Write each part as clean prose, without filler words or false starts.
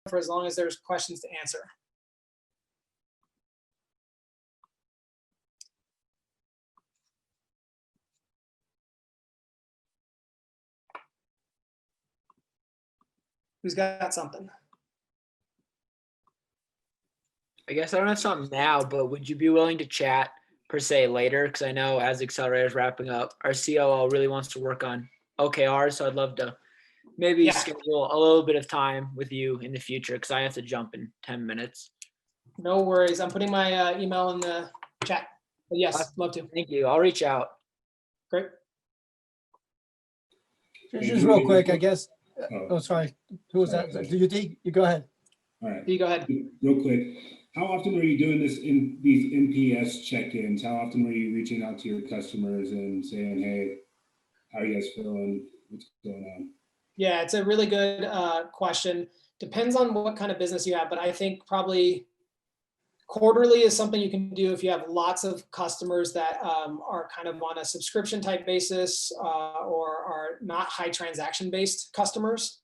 for as long as there's questions to answer. Who's got something? I guess I don't have something now, but would you be willing to chat per se later? Because I know as Accelerator is wrapping up, our COO really wants to work on OKRs. So I'd love to maybe schedule a little bit of time with you in the future because I have to jump in 10 minutes. No worries. I'm putting my email in the chat. But yes, love to. Thank you. I'll reach out. Great. Just real quick, I guess. Oh, sorry. Who was that? Do you go ahead? All right. You go ahead. Real quick. How often were you doing this in these NPS check-ins? How often were you reaching out to your customers and saying, hey, how are you guys feeling? What's going on? Yeah, it's a really good question. Depends on what kind of business you have, but I think probably quarterly is something you can do if you have lots of customers that are kind of on a subscription type basis or are not high transaction based customers.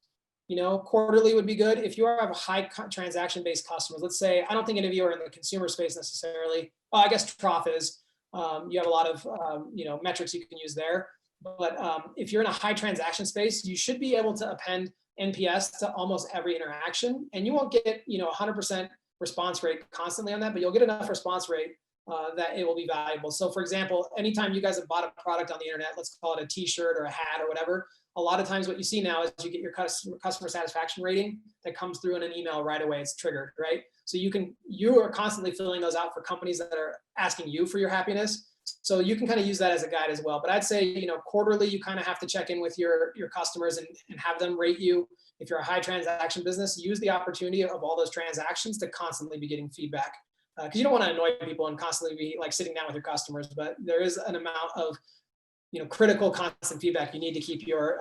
You know, quarterly would be good. If you have a high transaction based customers, let's say, I don't think any of you are in the consumer space necessarily. Well, I guess Trough is. You have a lot of metrics you can use there. But if you're in a high transaction space, you should be able to append NPS to almost every interaction, and you won't get 100% response rate constantly on that, but you'll get enough response rate that it will be valuable. So for example, anytime you guys have bought a product on the internet, let's call it a t-shirt or a hat or whatever, a lot of times what you see now is you get your customer satisfaction rating that comes through in an email right away. It's triggered, right? So you are constantly filling those out for companies that are asking you for your happiness. So you can kind of use that as a guide as well. But I'd say, quarterly, you kind of have to check in with your customers and have them rate you. If you're a high transaction business, use the opportunity of all those transactions to constantly be getting feedback. Because you don't want to annoy people and constantly be like sitting down with your customers, but there is an amount of critical constant feedback you need to keep your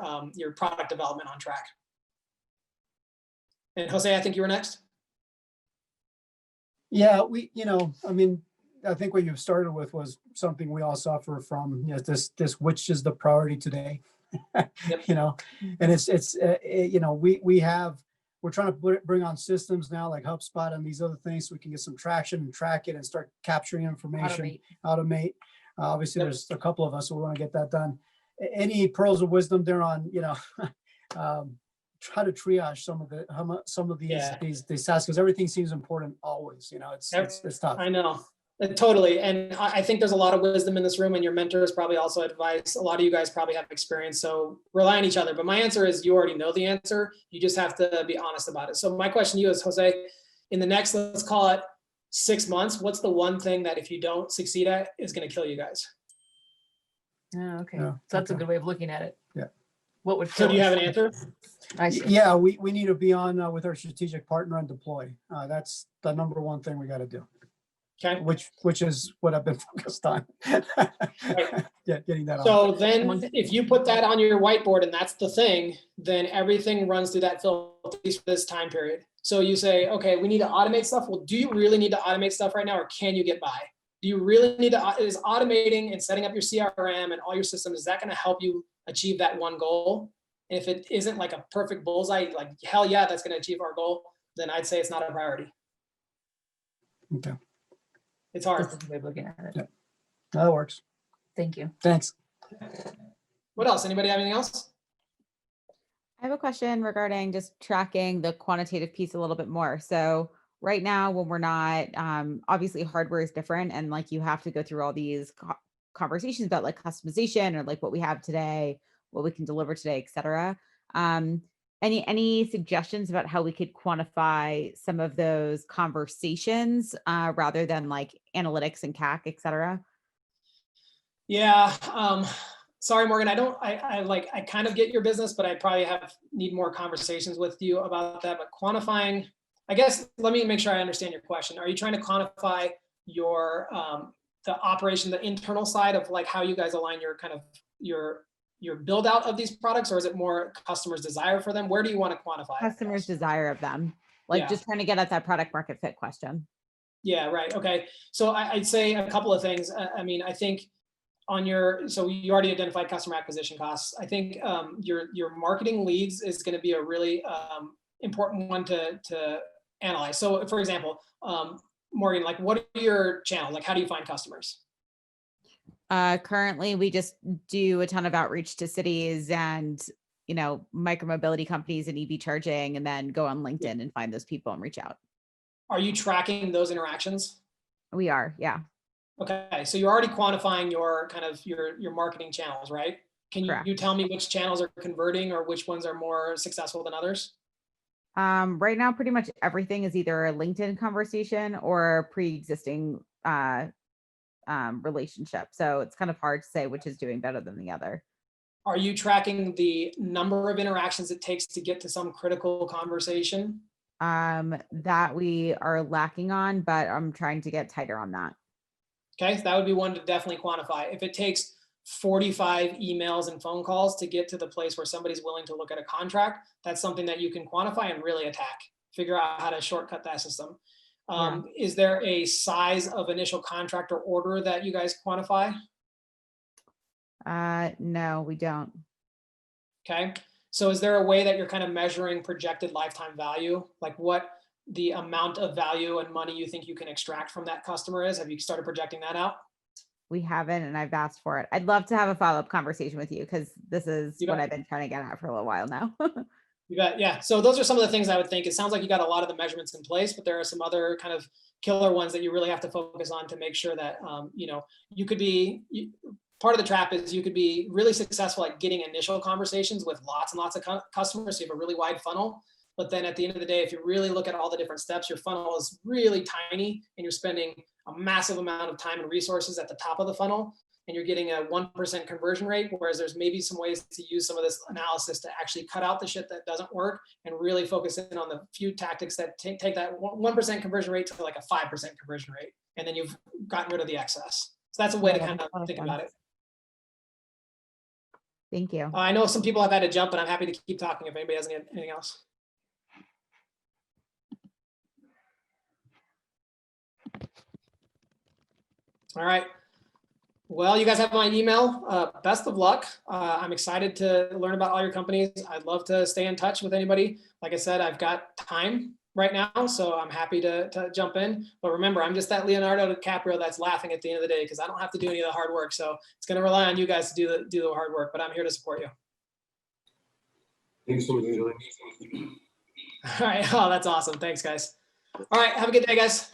product development on track. And Jose, I think you were next. Yeah, I think what you started with was something we all suffer from. This which is the priority today. Yep. And we're trying to bring on systems now like HubSpot and these other things so we can get some traction and track it and start capturing information, automate. Obviously, there's a couple of us who want to get that done. Any pearls of wisdom there on, try to triage some of these tasks because everything seems important always. It's tough. I know. Totally. And I think there's a lot of wisdom in this room, and your mentors probably also advise. A lot of you guys probably have experience, so rely on each other. But my answer is you already know the answer. You just have to be honest about it. So my question to you is, Jose, in the next, let's call it 6 months, what's the one thing that if you don't succeed at is going to kill you guys? Oh, okay. So that's a good way of looking at it. Yeah. What would So do you have an answer? I see. Yeah, we need to be on with our strategic partner and deploy. That's the number one thing we got to do. Okay. Which is what I've been focused on. Right. Yeah, getting that on. So then if you put that on your whiteboard and that's the thing, then everything runs through that filter for this time period. So you say, okay, we need to automate stuff. Well, do you really need to automate stuff right now, or can you get by? Do you really need to, is automating and setting up your CRM and all your systems, is that going to help you achieve that one goal? And if it isn't like a perfect bullseye, like hell yeah, that's going to achieve our goal, then I'd say it's not a priority. Okay. It's hard. That's a good way of looking at it. Yeah. That works. Thank you. Thanks. What else? Anybody have anything else? I have a question regarding just tracking the quantitative piece a little bit more. So right now, when we're not, obviously hardware is different, and like you have to go through all these conversations about like customization or like what we have today, what we can deliver today, et cetera. Any suggestions about how we could quantify some of those conversations rather than like analytics and CAC, et cetera? Yeah. Sorry, Morgan, I kind of get your business, but I probably need more conversations with you about that. But quantifying, I guess, let me make sure I understand your question. Are you trying to quantify your the operation, the internal side of like how you guys align your kind of your build out of these products, or is it more customers' desire for them? Where do you want to quantify? Customers' desire of them, like just trying to get at that product market fit question. Yeah, right. Okay. So I'd say a couple of things. I think so you already identified customer acquisition costs. I think your marketing leads is going to be a really important one to analyze. So for example, Morgan, like what are your channels? Like how do you find customers? Currently, we just do a ton of outreach to cities and, you know, micromobility companies and EV charging, and then go on LinkedIn and find those people and reach out. Are you tracking those interactions? We are, yeah. Okay, so you're already quantifying your kind of your marketing channels, right? Can Correct. you tell me which channels are converting or which ones are more successful than others? Right now, pretty much everything is either a LinkedIn conversation or a pre-existing relationship. So it's kind of hard to say which is doing better than the other. Are you tracking the number of interactions it takes to get to some critical conversation? That we are lacking on, but I'm trying to get tighter on that. Okay, so that would be one to definitely quantify. If it takes 45 emails and phone calls to get to the place where somebody's willing to look at a contract, that's something that you can quantify and really attack. Figure out how to shortcut that system. Is there a size of initial contract or order that you guys quantify? No, we don't. Okay, so is there a way that you're kind of measuring projected lifetime value? Like what the amount of value and money you think you can extract from that customer is? Have you started projecting that out? We haven't, and I've asked for it. I'd love to have a follow-up conversation with you because this is You what bet. I've been trying to get at for a little while now. You bet. Yeah. So those are some of the things I would think. It sounds like you got a lot of the measurements in place, but there are some other kind of killer ones that you really have to focus on to make sure that, you know, you could be, part of the trap is you could be really successful at getting initial conversations with lots and lots of customers. So you have a really wide funnel. But then at the end of the day, if you really look at all the different steps, your funnel is really tiny and you're spending a massive amount of time and resources at the top of the funnel. And you're getting a 1% conversion rate, whereas there's maybe some ways to use some of this analysis to actually cut out the shit that doesn't work and really focus in on the few tactics that take that 1% conversion rate to like a 5% conversion rate. And then you've gotten rid of the excess. So that's a way to kind of think about it. Thank you. I know some people have had to jump, but I'm happy to keep talking if anybody has anything else. All right. Well, you guys have my email. Best of luck. I'm excited to learn about all your companies. I'd love to stay in touch with anybody. Like I said, I've got time right now, so I'm happy to jump in. But remember, I'm just that Leonardo DiCaprio that's laughing at the end of the day because I don't have to do any of the hard work. So it's going to rely on you guys to do the hard work. But I'm here to support you. Thanks so much, Julie. All right. Oh, that's awesome. Thanks, guys. All right. Have a good day, guys.